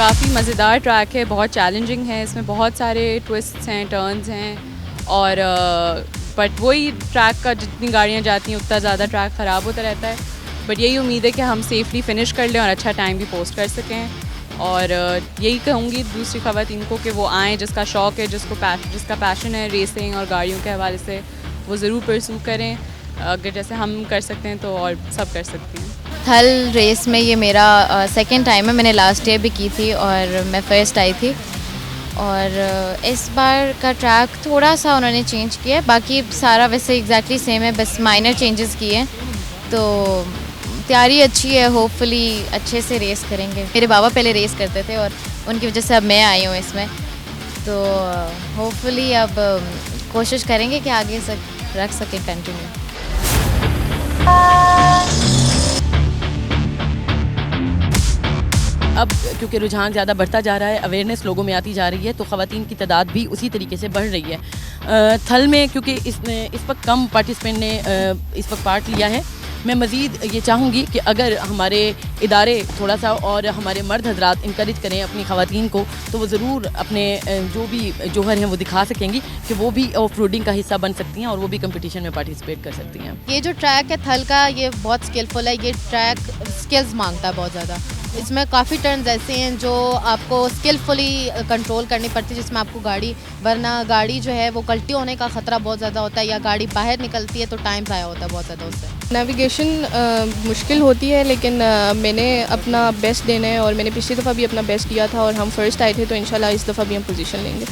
काफ़ी मज़ेदार ट्रैक है, बहुत चैलेंजिंग है, इसमें बहुत सारे ट्विस्ट्स हैं, टर्न्स हैं और बट वही ट्रैक का जितनी गाड़ियाँ जाती हैं उतना ज़्यादा ट्रैक ख़राब होता रहता है। बट यही उम्मीद है कि हम सेफली फ़िनिश कर लें और अच्छा टाइम भी पोस्ट कर सकें। और यही कहूँगी दूसरी ख़वातीन को कि वो आएँ, जिसका शौक़ है, जिसका पैशन है रेसिंग और गाड़ियों के हवाले से, वो ज़रूर परस्यू करें। अगर जैसे हम कर सकते हैं तो और सब कर सकती हैं। थल रेस में ये मेरा सेकंड टाइम है। मैंने लास्ट ईयर भी की थी और मैं फर्स्ट आई थी। और इस बार का ट्रैक थोड़ा सा उन्होंने चेंज किया है, बाकी सारा वैसे एग्जैक्टली सेम है, बस माइनर चेंजेस किए हैं। तो तैयारी अच्छी है, होपफुली अच्छे से रेस करेंगे। मेरे बाबा पहले रेस करते थे और उनकी वजह से अब मैं आई हूँ इसमें, तो होपफुली अब कोशिश करेंगे कि आगे रख सके कंटिन्यू। अब क्योंकि रुझान ज़्यादा बढ़ता जा रहा है, अवेयरनेस लोगों में आती जा रही है, तो ख़वातीन की तादाद भी उसी तरीके से बढ़ रही है। थल में क्योंकि इस वक्त कम पार्टिसिपेंट ने इस वक्त पार्ट लिया है, मैं मज़ीद ये चाहूँगी कि अगर हमारे इदारे थोड़ा सा और हमारे मर्द हजरात इंकरेज करें अपनी ख़वातीन को, तो वो ज़रूर अपने जो भी जोहर हैं वो दिखा सकेंगी कि वो भी ऑफ रोडिंग का हिस्सा बन सकती हैं और वो भी कंपटीशन में पार्टिसिपेट कर सकती हैं। ये जो ट्रैक है थल का, ये बहुत स्किलफुल है। ये ट्रैक स्किल्स मांगता है बहुत ज़्यादा। इसमें काफ़ी टर्न्स ऐसे हैं जो आपको स्किलफुली कंट्रोल करनी पड़ती है, जिसमें आपको वरना गाड़ी जो है वो कल्टी होने का ख़तरा बहुत ज़्यादा होता है, या गाड़ी बाहर निकलती है तो टाइम ज़ाया होता है बहुत ज़्यादा उससे। नेविगेशन मुश्किल होती है, लेकिन मैंने अपना बेस्ट देना है और मैंने पिछली दफ़ा भी अपना बेस्ट दिया था और हम फर्स्ट आए थे, तो इंशाल्लाह इस दफ़ा भी हम पोजीशन लेंगे।